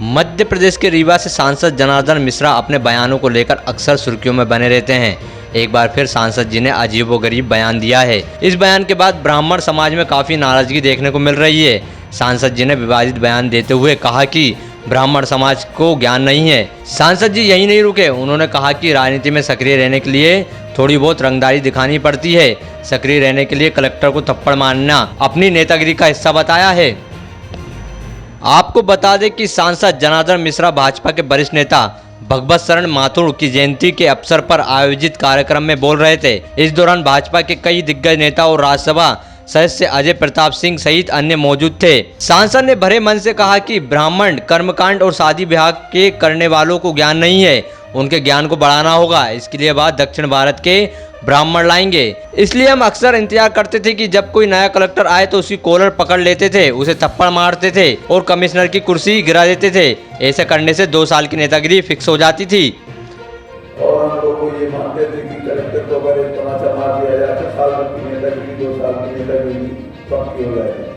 मध्य प्रदेश के रीवा से सांसद जनार्दन मिश्रा अपने बयानों को लेकर अक्सर सुर्खियों में बने रहते हैं। एक बार फिर सांसद जी ने अजीबोगरीब बयान दिया है। इस बयान के बाद ब्राह्मण समाज में काफी नाराजगी देखने को मिल रही है। सांसद जी ने विवादित बयान देते हुए कहा कि ब्राह्मण समाज को ज्ञान नहीं है। सांसद जी यही नहीं रुके, उन्होंने कहा कि राजनीति में सक्रिय रहने के लिए थोड़ी बहुत रंगदारी दिखानी पड़ती है। सक्रिय रहने के लिए कलेक्टर को थप्पड़ मारना अपनी नेतागिरी का हिस्सा बताया है। आपको बता दें कि सांसद जनार्दन मिश्रा भाजपा के वरिष्ठ नेता भगवत शरण माथुर की जयंती के अवसर पर आयोजित कार्यक्रम में बोल रहे थे। इस दौरान भाजपा के कई दिग्गज नेता और राज्यसभा सदस्य अजय प्रताप सिंह सहित अन्य मौजूद थे। सांसद ने भरे मन से कहा कि ब्राह्मण कर्मकांड और शादी ब्याह के करने वालों को ज्ञान नहीं है, उनके ज्ञान को बढ़ाना होगा। इसके लिए वह दक्षिण भारत के ब्राह्मण लाएंगे। इसलिए हम अक्सर इंतजार करते थे कि जब कोई नया कलेक्टर आए तो उसकी कॉलर पकड़ लेते थे, उसे थप्पड़ मारते थे और कमिश्नर की कुर्सी गिरा देते थे। ऐसा करने से 2 साल की नेतागिरी फिक्स हो जाती थी। और हम लोग को ये मानते थे कि कलेक्टर को अगर एक तमाचा मार दिया जाए तो साल भर की नेतागिरी 2 साल की नेतागिरी पक्की हो जाएगी।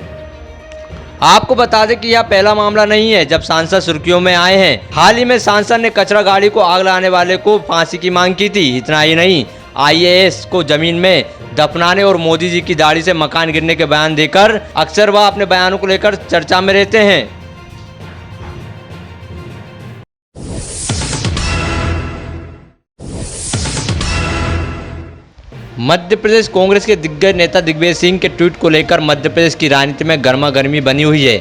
आपको बता दें कि यह पहला मामला नहीं है जब सांसद सुर्खियों में आए हैं। हाल ही में सांसद ने कचरा गाड़ी को आग लगाने वाले को फांसी की मांग की थी। इतना ही नहीं, IAS को जमीन में दफनाने और मोदी जी की दाढ़ी से मकान गिरने के बयान देकर अक्सर वह अपने बयानों को लेकर चर्चा में रहते हैं। मध्य प्रदेश कांग्रेस के दिग्गज नेता दिग्विजय सिंह के ट्वीट को लेकर मध्य प्रदेश की राजनीति में गर्मा गर्मी बनी हुई है।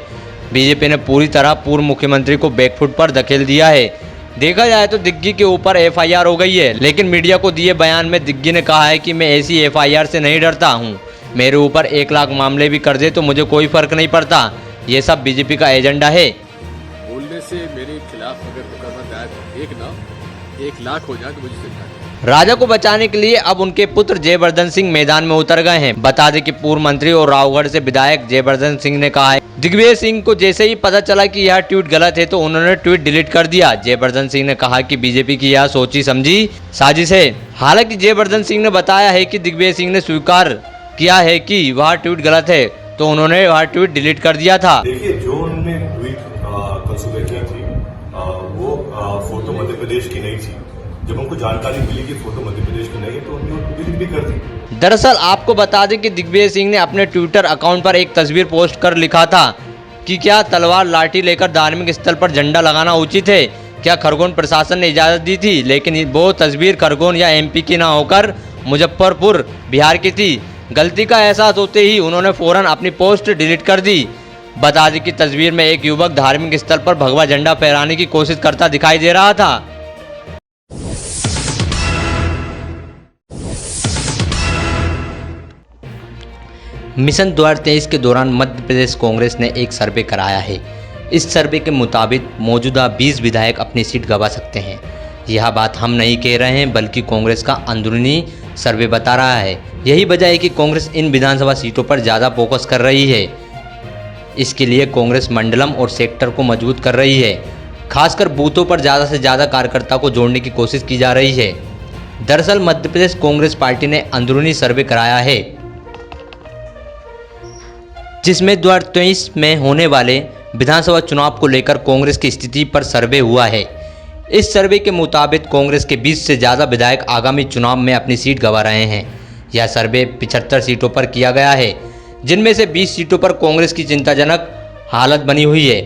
बीजेपी ने पूरी तरह पूर्व मुख्यमंत्री को बैकफुट पर धकेल दिया है। देखा जाए तो दिग्गी के ऊपर FIR हो गई है, लेकिन मीडिया को दिए बयान में दिग्गी ने कहा है कि मैं ऐसी FIR से नहीं डरता हूं। मेरे ऊपर 1 लाख मामले भी कर दे तो मुझे कोई फर्क नहीं पड़ता। ये सब बीजेपी का एजेंडा है। बोलने से मेरे खिलाफ अगर मुकदमा दायर 1 लाख हो जाए तो मुझे चिंता नहीं। राजा को बचाने के लिए अब उनके पुत्र जयवर्धन सिंह मैदान में उतर गए हैं। बता दें कि पूर्व मंत्री और रावगढ़ से विधायक जयवर्धन सिंह ने कहा है दिग्विजय सिंह को जैसे ही पता चला कि यह ट्वीट गलत है तो उन्होंने ट्वीट डिलीट कर दिया। जयवर्धन सिंह ने कहा कि बीजेपी की यह सोची समझी साजिश है। हालांकि जयवर्धन सिंह ने बताया है कि दिग्विजय सिंह ने स्वीकार किया है कि वह ट्वीट गलत है, तो उन्होंने वह ट्वीट डिलीट कर दिया था। देखिए, जो उन्होंने ट्वीट कल सुबह की थी वो फोटो मध्य प्रदेश की नहीं थी। जब हमको जानकारी मिली कि फोटो मध्य प्रदेश की नहीं है तो उन्होंने डिलीट भी कर दी। दरअसल आपको बता दें कि दिग्विजय सिंह ने अपने ट्विटर अकाउंट पर एक तस्वीर पोस्ट कर लिखा था कि क्या तलवार लाठी लेकर धार्मिक स्थल पर झंडा लगाना उचित है। क्या खरगोन प्रशासन ने इजाजत दी थी, लेकिन वो तस्वीर खरगोन या MP की ना होकर मुजफ्फरपुर बिहार की थी। गलती का एहसास होते ही उन्होंने फौरन अपनी पोस्ट डिलीट कर दी। बता दें कि तस्वीर में एक युवक धार्मिक स्थल पर भगवा झंडा फहराने की कोशिश करता दिखाई दे रहा था। मिशन 2023 के दौरान मध्य प्रदेश कांग्रेस ने एक सर्वे कराया है। इस सर्वे के मुताबिक मौजूदा 20 विधायक अपनी सीट गंवा सकते हैं। यह बात हम नहीं कह रहे हैं, बल्कि कांग्रेस का अंदरूनी सर्वे बता रहा है। यही वजह है कि कांग्रेस इन विधानसभा सीटों पर ज़्यादा फोकस कर रही है। इसके लिए कांग्रेस मंडलम और सेक्टर को मजबूत कर रही है। खासकर बूथों पर ज़्यादा से ज़्यादा कार्यकर्ता को जोड़ने की कोशिश की जा रही है। दरअसल मध्य प्रदेश कांग्रेस पार्टी ने अंदरूनी सर्वे कराया है, जिसमें 2023 में होने वाले विधानसभा चुनाव को लेकर कांग्रेस की स्थिति पर सर्वे हुआ है। इस सर्वे के मुताबिक कांग्रेस के 20 से ज़्यादा विधायक आगामी चुनाव में अपनी सीट गंवा रहे हैं। यह सर्वे 75 सीटों पर किया गया है, जिनमें से 20 सीटों पर कांग्रेस की चिंताजनक हालत बनी हुई है।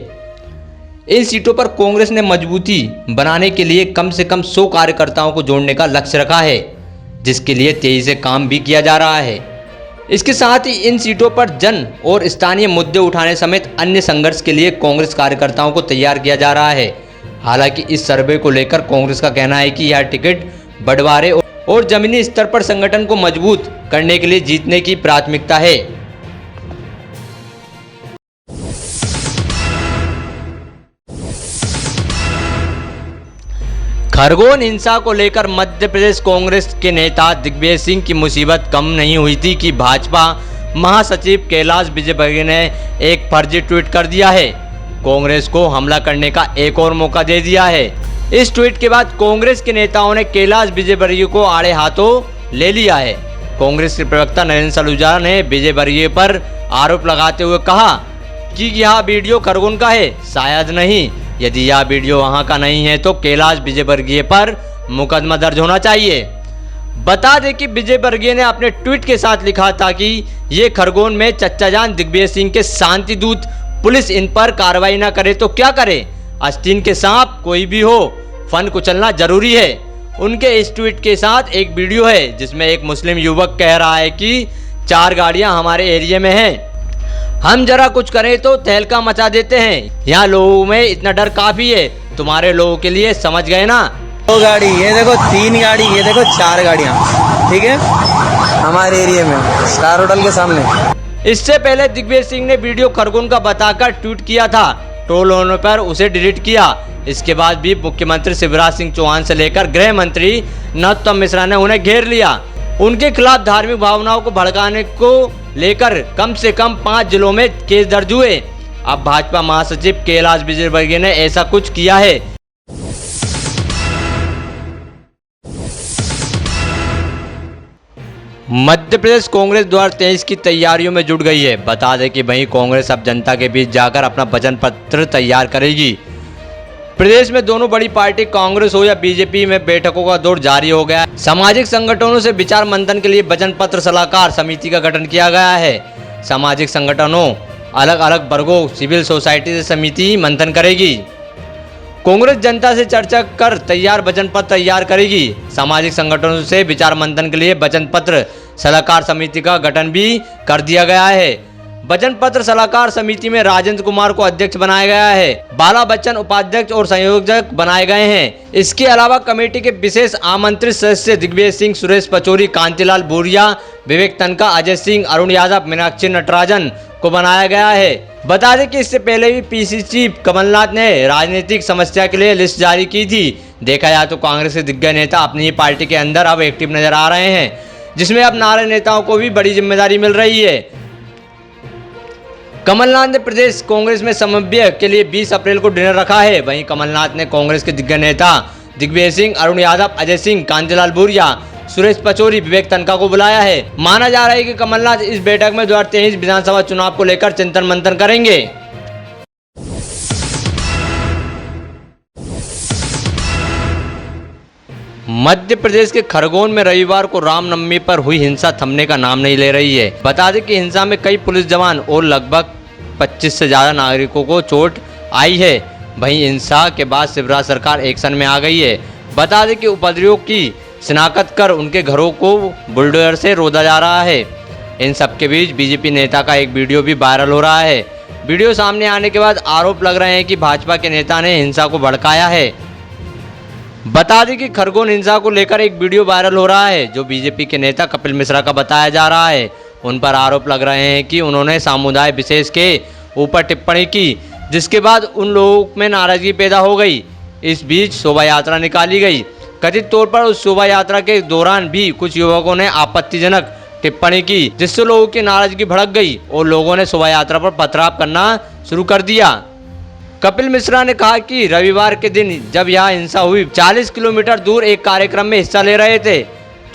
इन सीटों पर कांग्रेस ने मजबूती बनाने के लिए कम से कम 100 कार्यकर्ताओं को जोड़ने का लक्ष्य रखा है, जिसके लिए तेजी से काम भी किया जा रहा है। इसके साथ ही इन सीटों पर जन और स्थानीय मुद्दे उठाने समेत अन्य संघर्ष के लिए कांग्रेस कार्यकर्ताओं को तैयार किया जा रहा है। हालांकि इस सर्वे को लेकर कांग्रेस का कहना है कि यह टिकट बंटवारे और जमीनी स्तर पर संगठन को मजबूत करने के लिए जीतने की प्राथमिकता है। खरगोन हिंसा को लेकर मध्य प्रदेश कांग्रेस के नेता दिग्विजय सिंह की मुसीबत कम नहीं हुई थी कि भाजपा महासचिव कैलाश विजयवर्गीय ने एक फर्जी ट्वीट कर दिया है। कांग्रेस को हमला करने का एक और मौका दे दिया है। इस ट्वीट के बाद कांग्रेस के नेताओं ने कैलाश विजयवर्गीय को आड़े हाथों ले लिया है। कांग्रेस के प्रवक्ता नरेंद्र सलूजा ने विजयवर्गीय पर आरोप लगाते हुए कहा कि यह वीडियो खरगोन का है। शायद नहीं, यदि यह वीडियो वहां का नहीं है तो कैलाश विजयवर्गीय पर मुकदमा दर्ज होना चाहिए। बता दें कि विजयवर्गीय ने अपने ट्वीट के साथ लिखा था कि ये खरगोन में चच्चा जान दिग्विजय सिंह के शांति दूत, पुलिस इन पर कार्रवाई ना करे तो क्या करे, आस्तीन के सांप कोई भी हो फन कुचलना जरूरी है। उनके इस ट्वीट के साथ एक वीडियो है जिसमें एक मुस्लिम युवक कह रहा है कि 4 गाड़ियां हमारे एरिया में हैं, हम जरा कुछ करें तो तहलका मचा देते हैं, यहाँ लोगों में इतना डर काफी है, तुम्हारे लोगों के लिए, समझ गए ना। 2 गाड़ी, ये देखो 3 गाड़ी, ये देखो 4 गाड़ियाँ, ठीक है, हमारे एरिया में स्टार होटल के सामने। इससे पहले दिग्विजय सिंह ने वीडियो खरगोन का बताकर ट्वीट किया था, ट्रोल होने पर उसे डिलीट किया। इसके बाद भी मुख्यमंत्री शिवराज सिंह चौहान से लेकर गृह मंत्री नरोत्तम मिश्रा ने उन्हें घेर लिया। उनके खिलाफ धार्मिक भावनाओं को भड़काने को लेकर कम से कम 5 जिलों में केस दर्ज हुए। अब भाजपा महासचिव कैलाश विजयवर्गीय ने ऐसा कुछ किया है। मध्य प्रदेश कांग्रेस 2023 की तैयारियों में जुट गई है। बता दें कि वहीं कांग्रेस अब जनता के बीच जाकर अपना वचन पत्र तैयार करेगी। प्रदेश में दोनों बड़ी पार्टी कांग्रेस हो या बीजेपी में बैठकों का दौर जारी हो गया है। सामाजिक संगठनों से विचार मंथन के लिए वचन पत्र सलाहकार समिति का गठन किया गया है। सामाजिक संगठनों, अलग अलग वर्गों, सिविल सोसाइटी से समिति मंथन करेगी। कांग्रेस जनता से चर्चा कर तैयार वचन पत्र तैयार करेगी। सामाजिक संगठनों से विचार मंथन के लिए वचन पत्र सलाहकार समिति का गठन भी कर दिया गया है। वचन पत्र सलाहकार समिति में राजेंद्र कुमार को अध्यक्ष बनाया गया है, बाला बच्चन उपाध्यक्ष और संयोजक बनाए गए हैं। इसके अलावा कमेटी के विशेष आमंत्रित सदस्य दिग्विजय सिंह, सुरेश पचौरी, कांतिलाल भूरिया, विवेक तनखा, अजय सिंह, अरुण यादव, मीनाक्षी नटराजन को बनाया गया है। बता दें कि इससे पहले भी पीसी चीफ कमलनाथ ने राजनीतिक समस्या के लिए लिस्ट जारी की थी। देखा जाए तो कांग्रेस के दिग्गज नेता अपनी ही पार्टी के अंदर अब एक्टिव नजर आ रहे हैं, जिसमें अब नारे नेताओं को भी बड़ी जिम्मेदारी मिल रही है। कमलनाथ ने प्रदेश कांग्रेस में समन्वय के लिए 20 अप्रैल को डिनर रखा है। वहीं कमलनाथ ने कांग्रेस के दिग्गज नेता दिग्विजय सिंह, अरुण यादव, अजय सिंह, कांतिलाल भूरिया, सुरेश पचौरी, विवेक तनखा को बुलाया है। माना जा रहा है कि कमलनाथ इस बैठक में 2023 विधानसभा चुनाव को लेकर चिंतन मंथन करेंगे। मध्य प्रदेश के खरगोन में रविवार को रामनवमी पर हुई हिंसा थमने का नाम नहीं ले रही है। बता दें कि हिंसा में कई पुलिस जवान और लगभग 25 से ज्यादा नागरिकों को चोट आई है। वहीं हिंसा के बाद शिवराज सरकार एक्शन में आ गई है। बता दें कि उपद्रवियों की शिनाख्त कर उनके घरों को बुलडोजर से रोदा जा रहा है। इन सबके बीच बीजेपी नेता का एक वीडियो भी वायरल हो रहा है। वीडियो सामने आने के बाद आरोप लग रहे हैं कि भाजपा के नेता ने हिंसा को भड़काया है। बता दें कि खरगोन हिंसा को लेकर एक वीडियो वायरल हो रहा है जो बीजेपी के नेता कपिल मिश्रा का बताया जा रहा है। उन पर आरोप लग रहे हैं कि उन्होंने समुदाय विशेष के ऊपर टिप्पणी की, जिसके बाद उन लोगों में नाराजगी पैदा हो गई। इस बीच शोभा यात्रा निकाली गई। कथित तौर पर उस शोभा यात्रा के दौरान भी कुछ युवकों ने आपत्तिजनक टिप्पणी की, जिससे लोगों की नाराजगी भड़क गई और लोगों ने शोभा यात्रा पर पथराव करना शुरू कर दिया। कपिल मिश्रा ने कहा कि रविवार के दिन जब यह हिंसा हुई 40 किलोमीटर दूर एक कार्यक्रम में हिस्सा ले रहे थे।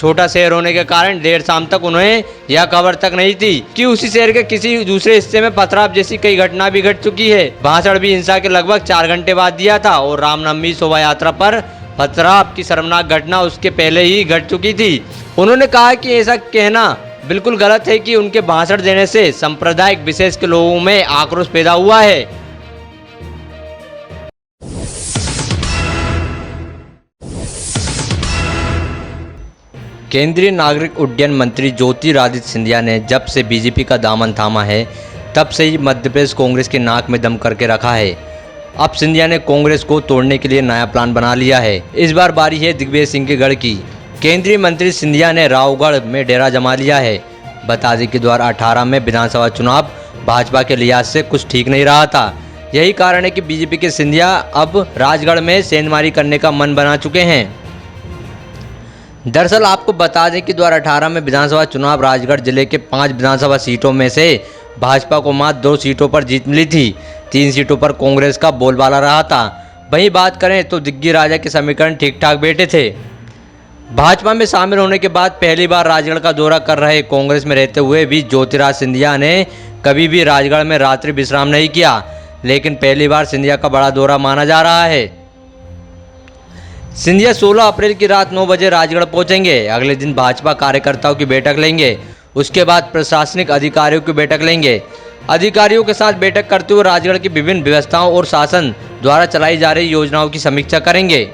छोटा शहर होने के कारण देर शाम तक उन्हें यह खबर तक नहीं थी कि उसी शहर के किसी दूसरे हिस्से में पथराव जैसी कई घटना भी घट चुकी है। भाषण भी हिंसा के लगभग 4 घंटे बाद दिया था और रामनवमी शोभा यात्रा पर पथराव की शर्मनाक घटना उसके पहले ही घट चुकी थी। उन्होंने कहा कि ऐसा कहना बिल्कुल गलत है कि उनके भाषण देने से सांप्रदायिक विशेष के लोगों में आक्रोश पैदा हुआ है। केंद्रीय नागरिक उड्डयन मंत्री ज्योतिरादित्य सिंधिया ने जब से बीजेपी का दामन थामा है तब से ही मध्य प्रदेश कांग्रेस के नाक में दम करके रखा है। अब सिंधिया ने कांग्रेस को तोड़ने के लिए नया प्लान बना लिया है। इस बार बारी है दिग्विजय सिंह के गढ़ की। केंद्रीय मंत्री सिंधिया ने रावगढ़ में डेरा जमा लिया है। बता दें कि 2018 में विधानसभा चुनाव भाजपा के लिहाज से कुछ ठीक नहीं रहा था। यही कारण है कि बीजेपी के सिंधिया अब राजगढ़ में सेंधमारी करने का मन बना चुके हैं। दरअसल आपको बता दें कि 2018 में विधानसभा चुनाव राजगढ़ जिले के 5 विधानसभा सीटों में से भाजपा को मात्र 2 सीटों पर जीत मिली थी। 3 सीटों पर कांग्रेस का बोलबाला रहा था। वहीं बात करें तो दिग्गी राजा के समीकरण ठीक ठाक बैठे थे। भाजपा में शामिल होने के बाद पहली बार राजगढ़ का दौरा कर रहे कांग्रेस में रहते हुए भी ज्योतिरादित्य सिंधिया ने कभी भी राजगढ़ में रात्रि विश्राम नहीं किया। लेकिन पहली बार सिंधिया का बड़ा दौरा माना जा रहा है। सिंधिया 16 अप्रैल की रात 9 बजे राजगढ़ पहुंचेंगे। अगले दिन भाजपा कार्यकर्ताओं की बैठक लेंगे। उसके बाद प्रशासनिक अधिकारियों की बैठक लेंगे। अधिकारियों के साथ बैठक करते हुए राजगढ़ की विभिन्न व्यवस्थाओं और शासन द्वारा चलाई जा रही योजनाओं की समीक्षा करेंगे।